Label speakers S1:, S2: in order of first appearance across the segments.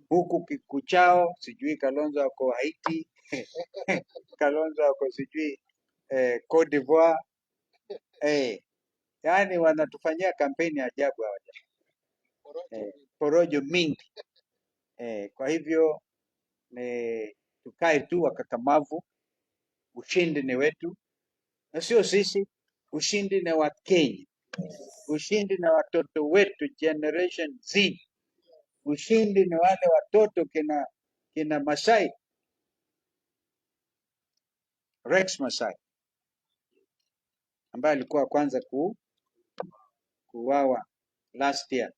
S1: huku kikuchao, sijui Kalonzo ako Haiti, Kalonzo ako sijui Cote d'Ivoire. Yani wanatufanyia kampeni ajabu hawa jamaa. Porojo mingi. Kwa hivyo tukae tu wakakamavu, ushindi ni wetu, na sio sisi, ushindi ni wa Kenya, ushindi ni watoto wetu generation Z, ushindi ni wale watoto kina Masai, Rex Masai ambaye alikuwa kwanza kuuawa last year,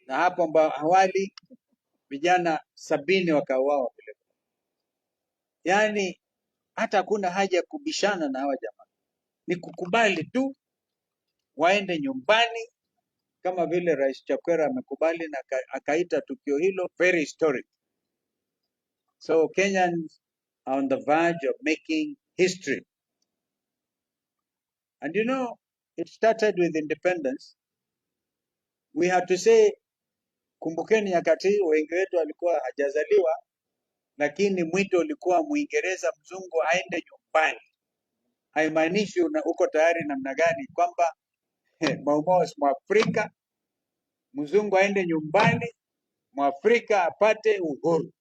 S1: na hapo awali vijana 70 wakauawa vile. Yani hata hakuna haja ya kubishana na hawa jamaa, ni kukubali tu waende nyumbani, kama vile Rais Chakwera amekubali na akaita tukio hilo very historic. So Kenyans are on the verge of making history. And you know, it started with independence. We had to say, kumbukeni nyakati wengi wetu walikuwa hajazaliwa, lakini mwito ulikuwa Muingereza mzungu aende nyumbani. Haimaanishi uko tayari namna gani kwamba Mau Mwafrika mzungu aende nyumbani, Mwafrika apate uhuru.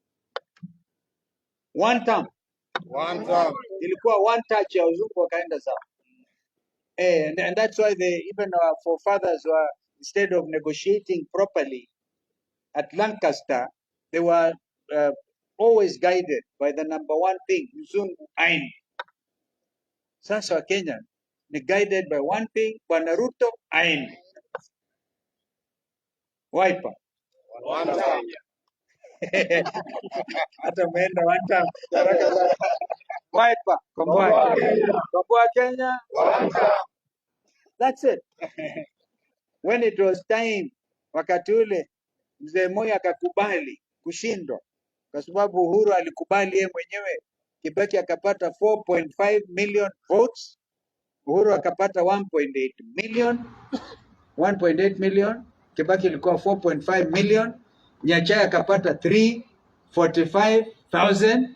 S1: One time. Ilikuwa one touch ya uzungu wakaenda sawa. And that's why even our forefathers were, instead of negotiating properly at Lancaster, they were always guided by the number one thing, mzungu aende. Sasa wa Kenya ni guided by one thing, Bwana Ruto aende. Wiper.
S2: One time.
S1: Hata umeenda one time. Wiper. Komboa Kenya.
S2: One time.
S1: That's it. When it was time, wakati ule mzee Moi akakubali kushindwa, kwa sababu Uhuru alikubali yeye mwenyewe. Kibaki akapata 4.5 million votes, Uhuru akapata 1.8 million. 1.8 million, Kibaki ilikuwa 4.5 million, Nyachaya akapata 345,000.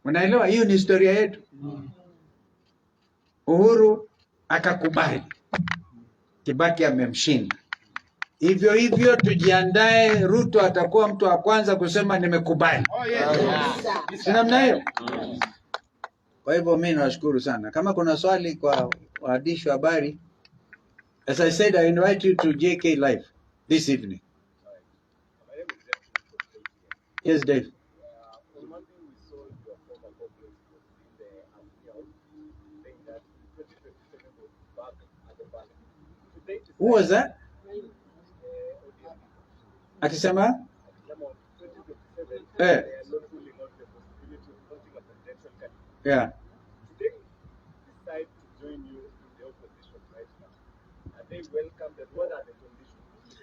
S1: Unaelewa, hiyo ni historia yetu. Uhuru akakubali, Kibaki amemshinda. Hivyo hivyo tujiandae, Ruto atakuwa mtu wa kwanza kusema nimekubali. Si namna hiyo? Kwa hivyo mimi nawashukuru sana. Kama kuna swali kwa waandishi wa habari, as I said, I invite you to JK Live this evening. Yes, Dave. Who was that? Akisema? Yeah.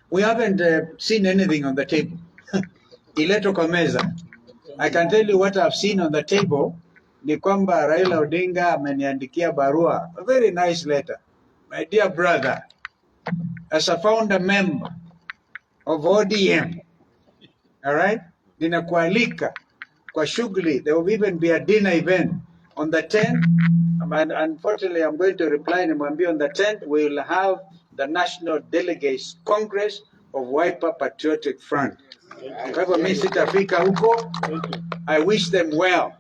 S1: We haven't seen anything on the table. Ileto kwa meza. I can tell you what I've seen on the table. Ni kwamba Raila Odinga ameniandikia barua, a very nice letter. My dear brother, as a founder member of ODM, all right, ninakualika kwa shughuli. There will even be a dinner event on the 10th. And unfortunately, I'm going to reply nimwambie on the 10th we will have the National Delegates Congress of Wiper Patriotic Front. Kwa hivyo mimi sitafika huko. I wish them well.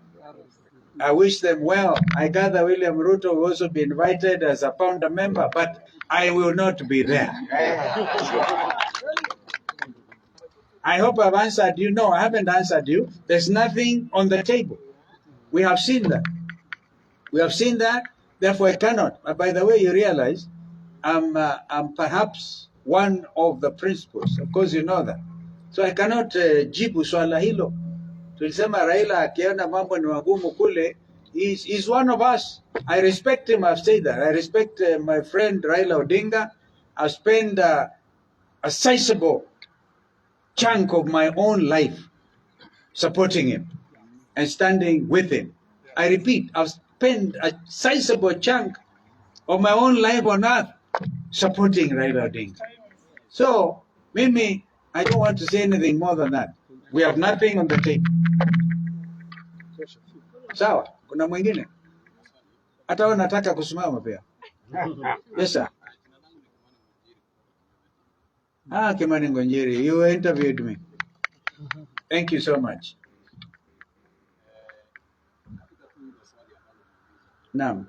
S1: I wish them well. I gather William Ruto will also be invited as a founder member, but I will not be there. I hope I've answered you. No, I haven't answered you. There's nothing on the table. We have seen that. We have seen that. Therefore, I cannot. By the way, you realize I'm perhaps one of the principals. Of course, you know that. So I cannot jibu swala hilo. Tulisema Raila akiona mambo ni magumu kule, he's one of us. I respect him. I've said that. I respect my friend Raila Odinga. I've spent a sizable chunk of my own life supporting him and standing with him. I repeat, I've spent a sizable chunk of my own life on earth supporting Raila Odinga. So Mimi, I don't want to say anything more than that. We have nothing on the table. Sawa, kuna mwingine? Hata wewe nataka kusimama pia. Yes sir. Kimani Ngonjiri, you interviewed me. Thank you so much. Naam.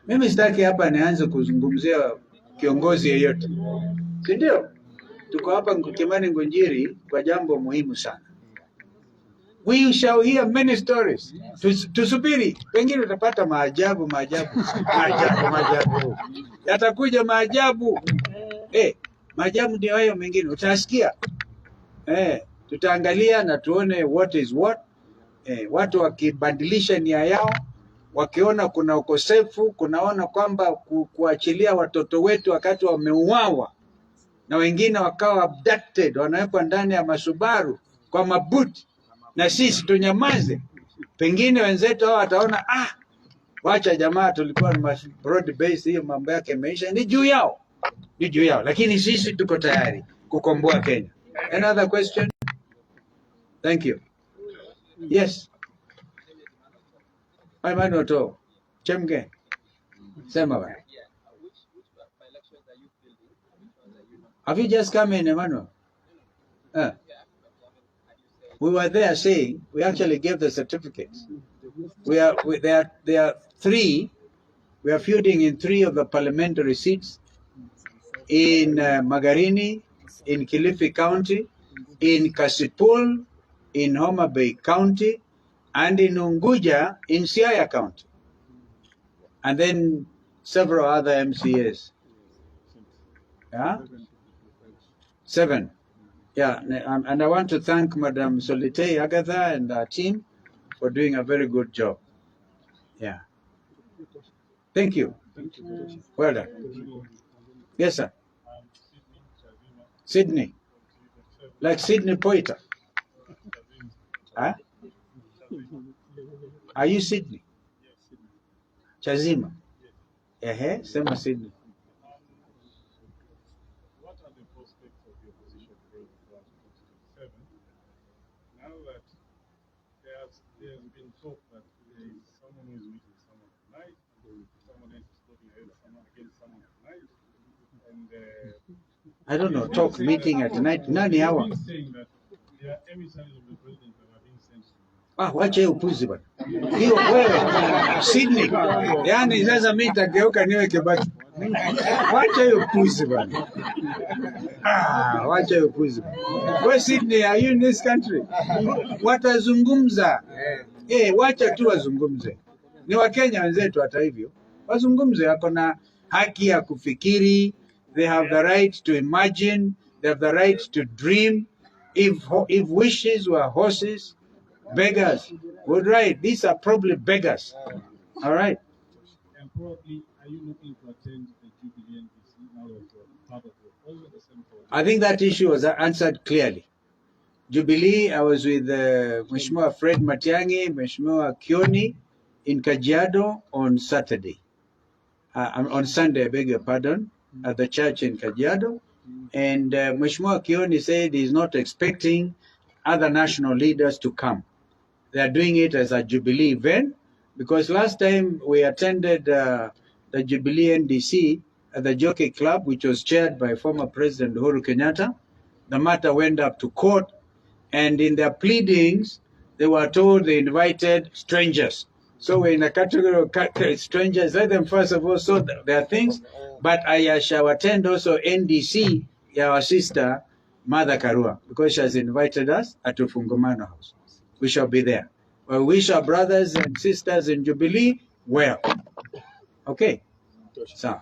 S1: Mimi sitaki hapa nianze kuzungumzia kiongozi yeyote. Si ndio? Tuko hapa Kimani Ngonjiri kwa jambo muhimu sana. We shall hear many stories. Tusubiri, pengine utapata maajabu. Yatakuja maajabu. Maajabu ndio hayo mengine utasikia. Tutaangalia na tuone what is what. Watu wakibadilisha nia yao, wakiona kuna ukosefu, kunaona kwamba kuachilia watoto wetu wakati wameuawa na wengine wakawa abducted, wanawekwa ndani ya masubaru kwa mabuti, na sisi tunyamaze. Pengine wenzetu hao wataona wacha jamaa, tulikuwa na broad base, hiyo mambo yake yameisha, ni juu yao, lakini sisi tuko tayari kukomboa Kenya. Another question? Thank you. Yes. Emmanuel to Chemge. Sema bwana. Have you just come in, Emmanuel? We were there saying, we actually gave the certificates. There are three, we are feuding in 3 of the parliamentary seats in Magarini, in Kilifi County, in Kasipul, in Homa Bay County, and in Unguja, in Siaya County. And then several other MCAs. Yeah? 7. Yeah, and I want to thank Madam Solitei Agatha and our team for doing a very good job. Yeah. Thank you. Well done. Yes, sir. Sydney. Like Sydney Poiter. Huh? Are you Sydney? Chazima. Sema Sydney.
S2: What are the prospects of your position going forward to 2027? Now that there's been talk that there is someone who is meeting someone tonight, and someone else is talking against someone tonight, and
S1: I don't know, talk meeting at night. Nani hawa?
S2: Saying that there are emissaries of the president that are being sent to
S1: wacha hiyo upuzi bwana. Hiyo wewe Sydney. Yaani sasa mimi nitageuka niwe Kibaki. Wacha hiyo upuzi bwana. Wacha hiyo upuzi. Wewe Sydney, are you in this country? Watazungumza. Wacha tu wazungumze. Ni Wakenya wenzetu hata hivyo. Wazungumze, wako na haki ya kufikiri. They have the right to imagine. They have the right to dream. If wishes were horses, beggars would ride. These are probably beggars. All right.
S2: And probably, are you looking to attend the Jubilee NDC now that you're part of the same project?
S1: I think that issue was answered clearly. Jubilee, I was with Mheshimiwa Fred Matiang'i, Mheshimiwa Kioni in Kajiado on Saturday. On Sunday, I beg your pardon, at the church in Kajiado. And Mheshimiwa Kioni said he's not expecting other national leaders to come. They are doing it as a Jubilee event, because last time we attended the Jubilee NDC at the Jockey Club, which was chaired by former President Uhuru Kenyatta. The matter went up to court, and in their pleadings, they were told they invited strangers. So we're in a category of strangers. Let them first of all sort their things, but I shall attend also NDC, our sister, Mother Karua, because she has invited us at Ufungumano House. We shall be there. We wish our brothers and sisters in Jubilee well. Okay. So.